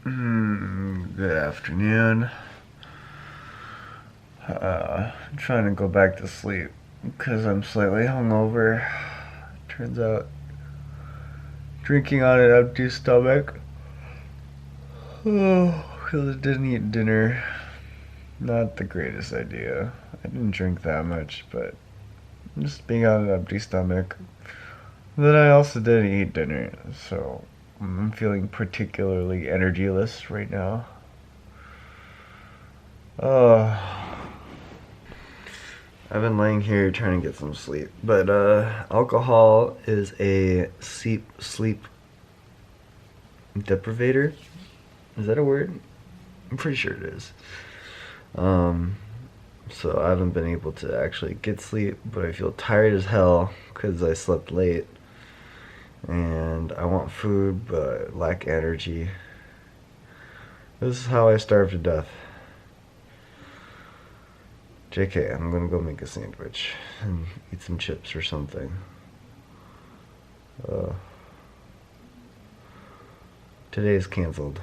Good afternoon. I'm trying to go back to sleep because I'm slightly hungover. Turns out drinking on an empty stomach. Oh, because I didn't eat dinner. Not the greatest idea. I didn't drink that much, but just being on an empty stomach. Then I also didn't eat dinner, so I'm feeling particularly energyless right now. I've been laying here trying to get some sleep, but alcohol is a sleep deprivator. Is that a word? I'm pretty sure it is. So I haven't been able to actually get sleep, but I feel tired as hell because I slept late. And I want food, but I lack energy. This is how I starve to death. JK, I'm gonna go make a sandwich and eat some chips or something. Today's canceled.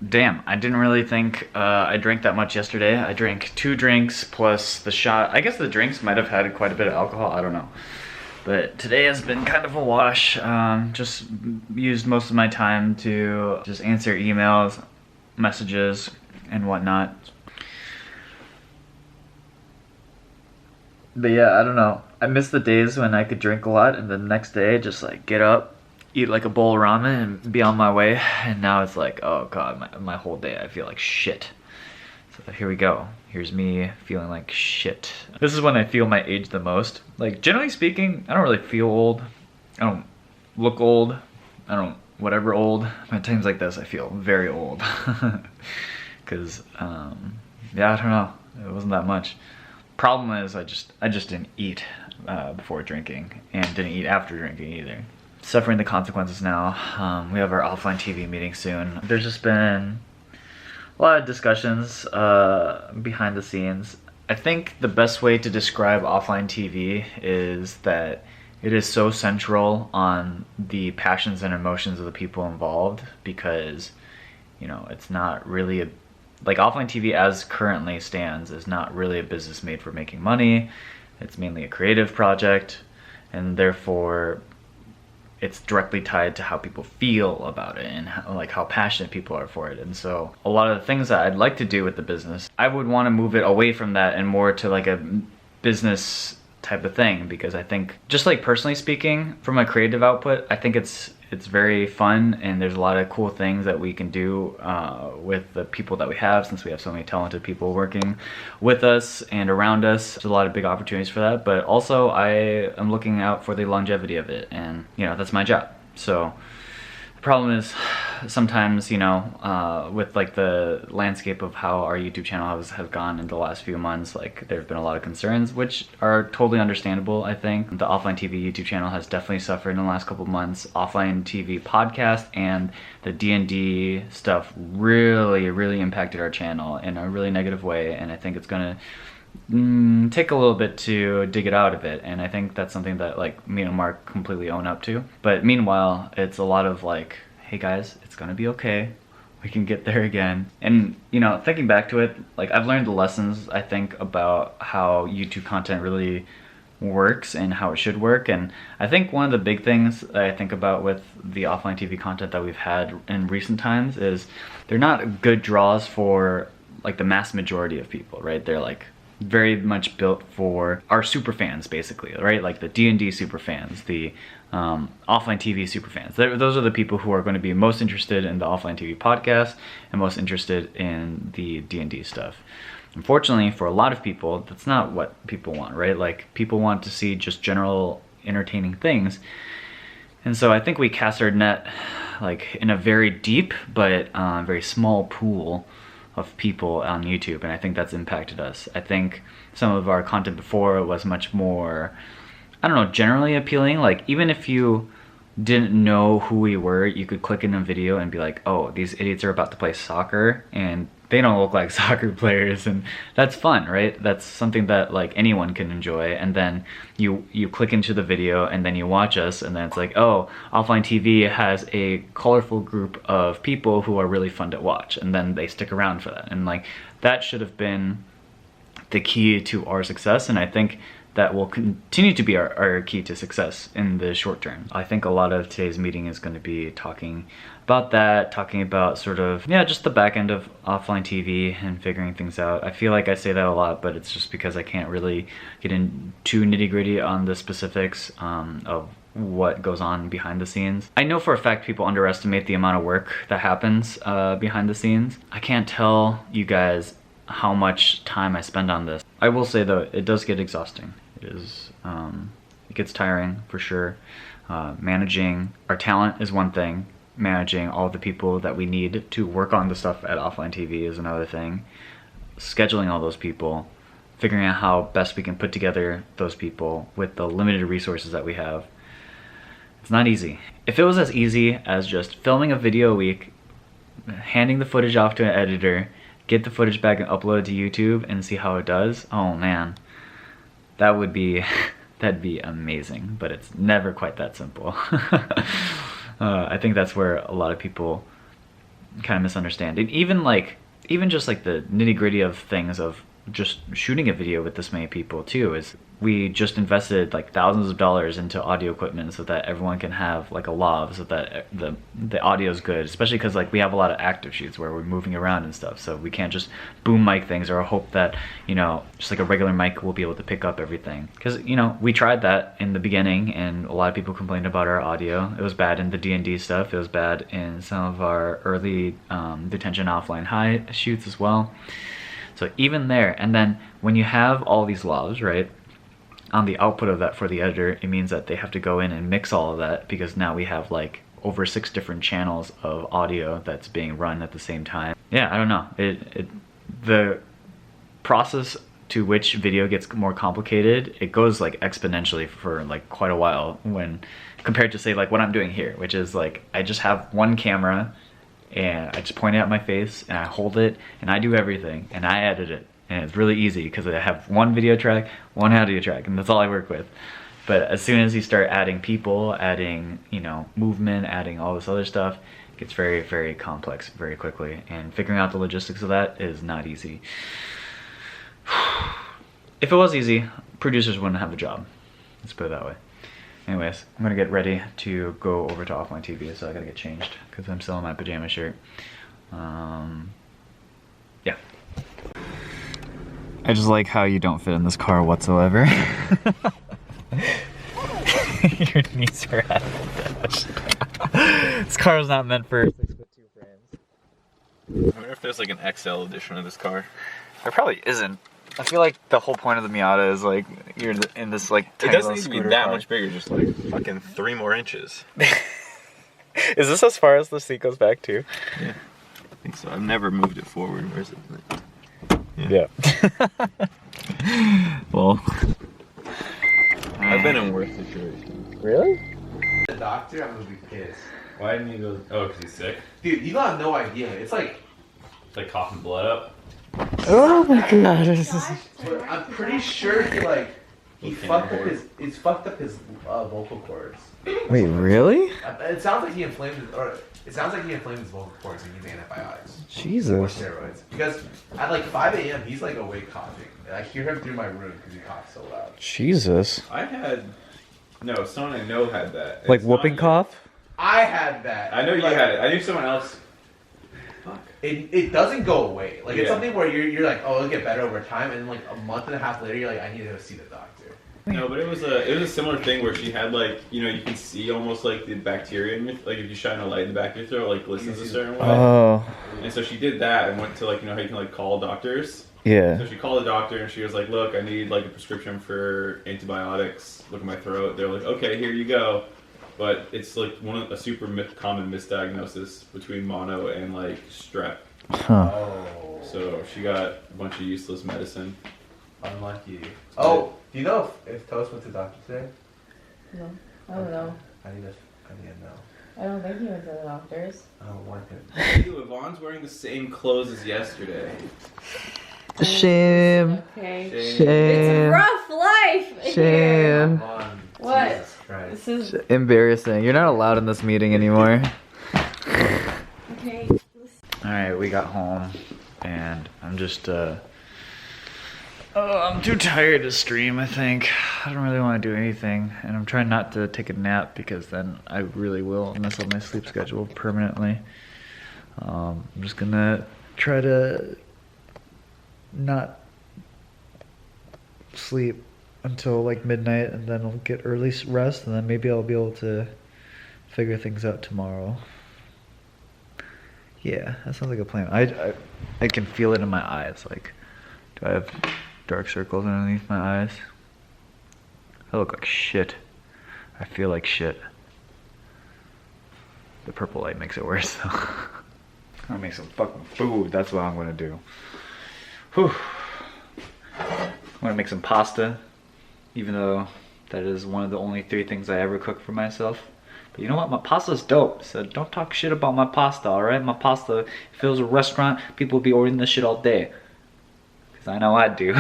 Damn, I didn't really think I drank that much yesterday. I drank 2 drinks plus the shot. I guess the drinks might have had quite a bit of alcohol, I don't know. But today has been kind of a wash. Just used most of my time to just answer emails, messages, and whatnot. But yeah, I don't know. I miss the days when I could drink a lot and the next day just like get up, eat like a bowl of ramen and be on my way. And now it's like, oh god, my whole day I feel like shit. So here we go. Here's me feeling like shit. This is when I feel my age the most. Like generally speaking, I don't really feel old. I don't look old. I don't whatever old. At times like this I feel very old. Cause yeah, I don't know. It wasn't that much. Problem is I just didn't eat before drinking and didn't eat after drinking either. Suffering the consequences now. We have our offline TV meeting soon. There's just been a lot of discussions behind the scenes. I think the best way to describe offline TV is that it is so central on the passions and emotions of the people involved because, you know, it's not really like offline TV as currently stands is not really a business made for making money. It's mainly a creative project, and therefore it's directly tied to how people feel about it and how passionate people are for it. And so a lot of the things that I'd like to do with the business, I would want to move it away from that and more to like a business type of thing, because I think just like personally speaking from a creative output, I think it's very fun and there's a lot of cool things that we can do with the people that we have, since we have so many talented people working with us and around us. There's a lot of big opportunities for that, but also I am looking out for the longevity of it, and you know, that's my job. So the problem is sometimes, you know, with like the landscape of how our YouTube channel has gone in the last few months, like there have been a lot of concerns, which are totally understandable. I think the Offline TV YouTube channel has definitely suffered in the last couple of months. Offline TV podcast and the D&D stuff really impacted our channel in a really negative way, and I think it's gonna take a little bit to dig it out of it, and I think that's something that like me and Mark completely own up to. But meanwhile, it's a lot of like, hey guys, it's gonna be okay, we can get there again. And you know, thinking back to it, like I've learned the lessons I think about how YouTube content really works and how it should work. And I think one of the big things that I think about with the offline TV content that we've had in recent times is they're not good draws for like the mass majority of people, right? They're like very much built for our super fans, basically, right? Like the D&D super fans, the offline TV super fans. Those are the people who are going to be most interested in the offline TV podcast and most interested in the D&D stuff. Unfortunately, for a lot of people, that's not what people want, right? Like people want to see just general entertaining things. And so I think we cast our net like in a very deep but very small pool of people on YouTube, and I think that's impacted us. I think some of our content before was much more, I don't know, generally appealing. Like even if you didn't know who we were, you could click in a video and be like, oh, these idiots are about to play soccer and they don't look like soccer players, and that's fun, right? That's something that like anyone can enjoy. And then you click into the video and then you watch us, and then it's like, oh, Offline TV has a colorful group of people who are really fun to watch, and then they stick around for that. And like that should have been the key to our success, and I think that will continue to be our key to success in the short term. I think a lot of today's meeting is going to be talking about that, talking about sort of, yeah, just the back end of offline TV and figuring things out. I feel like I say that a lot, but it's just because I can't really get in too nitty gritty on the specifics of what goes on behind the scenes. I know for a fact people underestimate the amount of work that happens behind the scenes. I can't tell you guys how much time I spend on this. I will say though, it does get exhausting. It gets tiring for sure. Managing our talent is one thing. Managing all the people that we need to work on the stuff at Offline TV is another thing. Scheduling all those people, figuring out how best we can put together those people with the limited resources that we have. It's not easy. If it was as easy as just filming a video a week, handing the footage off to an editor, get the footage back and upload it to YouTube and see how it does, oh man, that would be that'd be amazing. But it's never quite that simple. I think that's where a lot of people kind of misunderstand. And even just like the nitty gritty of things of just shooting a video with this many people too is we just invested like thousands of dollars into audio equipment so that everyone can have like a lav, so that the audio is good, especially because like we have a lot of active shoots where we're moving around and stuff, so we can't just boom mic things or hope that, you know, just like a regular mic will be able to pick up everything. Because, you know, we tried that in the beginning and a lot of people complained about our audio. It was bad in the D&D stuff, it was bad in some of our early Detention Offline High shoots as well. So even there, and then when you have all these lavs, right, on the output of that for the editor, it means that they have to go in and mix all of that, because now we have like over 6 different channels of audio that's being run at the same time. Yeah, I don't know. The process to which video gets more complicated, it goes like exponentially for like quite a while when compared to say like what I'm doing here, which is like I just have one camera and I just point it at my face and I hold it and I do everything and I edit it, and it's really easy because I have one video track, one audio track, and that's all I work with. But as soon as you start adding people, adding, you know, movement, adding all this other stuff, it gets very, very complex very quickly, and figuring out the logistics of that is not easy. If it was easy, producers wouldn't have a job. Let's put it that way. Anyways, I'm gonna get ready to go over to Offline TV, so I gotta get changed because I'm still in my pajama shirt. Yeah. I just like how you don't fit in this car whatsoever. Your knees are out of the dash. This car is not meant for 6'2" frames. I wonder if there's like an XL edition of this car. There probably isn't. I feel like the whole point of the Miata is like you're in this like It tiny doesn't little need to be scooter that car. much bigger, just like fucking 3 more inches. Is this as far as the seat goes back too? Yeah, I think so. I've never moved it forward. Where's it? Yeah. Well, I've been in worse situations. really? The doctor, I'm gonna be pissed. Why didn't you go? Oh, because he's sick? Dude, you got no idea. It's like, It's like coughing blood up. Oh my god. I'm pretty sure he fucked up his vocal cords. Wait, really? It sounds like he inflamed his vocal cords and he's antibiotics or Jesus. steroids. Because at like 5 a.m. he's like awake coughing. And I hear him through my room because he coughs so loud. Jesus. Someone I know had that. Like whooping cough? I had that. I know you Like, had it. I knew someone else. Fuck. It doesn't go away. Like it's Yeah. something where you're like, oh, it'll get better over time, and like a month and a half later, you're like, I need to go see the doctor. No, but it was a similar thing where she had like, you know, you can see almost like the bacteria in your, like if you shine a light in the back of your throat, like glistens a certain way. Oh. And so she did that and went to like, you know how you can like call doctors. Yeah. So she called the doctor and she was like, look, I need like a prescription for antibiotics. Look at my throat. They're like, okay, here you go. But it's like a super common misdiagnosis between mono and like strep. Huh. Oh, So she got a bunch of useless medicine. unlucky. Oh, do you know if Toast went to the doctor today? No, I don't know. I need to know. I don't think he went to the doctor's. I don't want him. Dude, Yvonne's wearing the same clothes as yesterday. Shame. Okay. Shame. It's rough life here. Shame. Come on. What? Jesus Christ. This is Embarrassing. You're not allowed in this meeting anymore. okay. Alright, we got home and I'm just I'm too tired to stream, I think. I don't really want to do anything and I'm trying not to take a nap because then I really will mess up my sleep schedule permanently. I'm just gonna try to not sleep until like midnight and then I'll get early rest and then maybe I'll be able to figure things out tomorrow. Yeah, that sounds like a plan. I can feel it in my eyes. Like, do I have dark circles underneath my eyes? I look like shit. I feel like shit. The purple light makes it worse though. I'm gonna make some fucking food. That's what I'm gonna do. Whew. I'm gonna make some pasta, even though that is one of the only 3 things I ever cook for myself. But you know what? My pasta's dope, so don't talk shit about my pasta, alright? My pasta, if it was a restaurant, people would be ordering this shit all day. Because I know I do.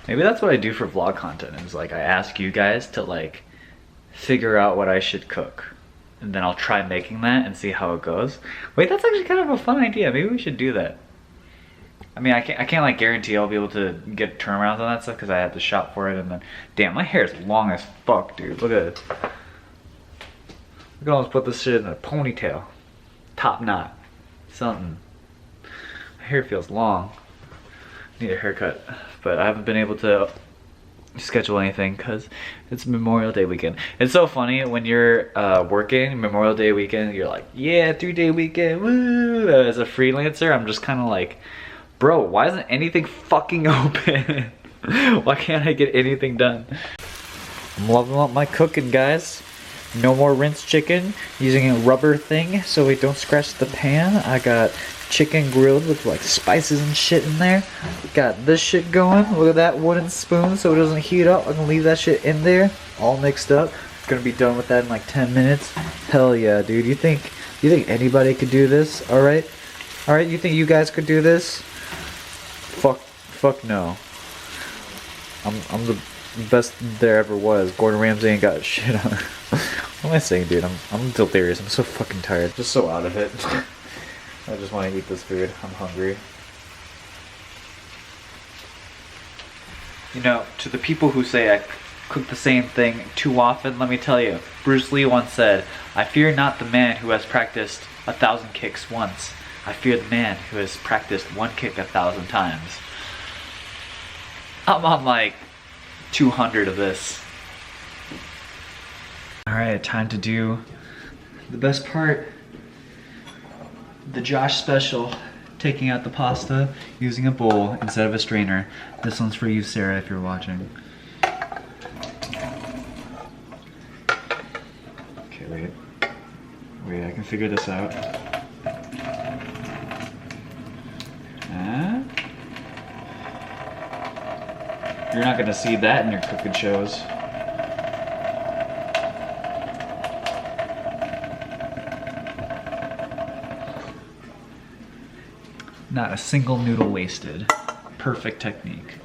Maybe that's what I do for vlog content, is like I ask you guys to like figure out what I should cook. And then I'll try making that and see how it goes. Wait, that's actually kind of a fun idea. Maybe we should do that. I mean, I can't like guarantee I'll be able to get turnarounds on that stuff because I have to shop for it and then, damn, my hair is long as fuck, dude. Look at it. We can almost put this shit in a ponytail, top knot, something. My hair feels long. Need a haircut, but I haven't been able to schedule anything because it's Memorial Day weekend. It's so funny when you're working Memorial Day weekend. You're like, yeah, 3-day weekend, woo! As a freelancer, I'm just kind of like, bro, why isn't anything fucking open? Why can't I get anything done? I'm loving up my cooking, guys. No more rinsed chicken. Using a rubber thing so we don't scratch the pan. I got chicken grilled with like spices and shit in there. Got this shit going. Look at that wooden spoon so it doesn't heat up. I can leave that shit in there, all mixed up. Gonna be done with that in like 10 minutes. Hell yeah, dude. You think anybody could do this? Alright? Alright, you think you guys could do this? Fuck no. I'm the best there ever was. Gordon Ramsay ain't got shit on. What am I saying, dude? I'm delirious. I'm so fucking tired. Just so out of it. I just want to eat this food. I'm hungry. You know, to the people who say I cook the same thing too often, let me tell you. Bruce Lee once said, "I fear not the man who has practiced 1,000 kicks once. I fear the man who has practiced one kick 1,000 times." I'm on like 200 of this. Alright, time to do the best part. The Josh special. Taking out the pasta using a bowl instead of a strainer. This one's for you, Sarah, if you're watching. Okay, wait, I can figure this out. You're not gonna see that in your cooking shows. Not a single noodle wasted. Perfect technique.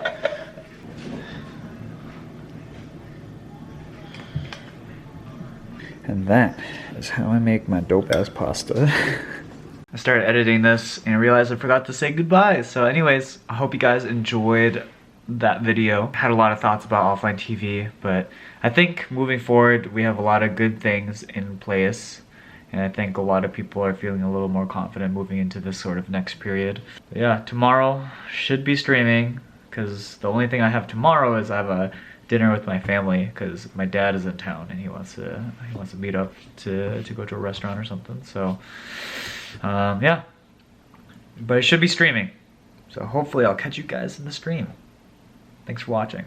And that is how I make my dope ass pasta. I started editing this and realized I forgot to say goodbye. So anyways, I hope you guys enjoyed that video. Had a lot of thoughts about offline TV, but I think moving forward we have a lot of good things in place, and I think a lot of people are feeling a little more confident moving into this sort of next period. But yeah, tomorrow should be streaming because the only thing I have tomorrow is I have a dinner with my family because my dad is in town and he wants to meet up to go to a restaurant or something. So yeah, but it should be streaming. So hopefully I'll catch you guys in the stream. Thanks for watching.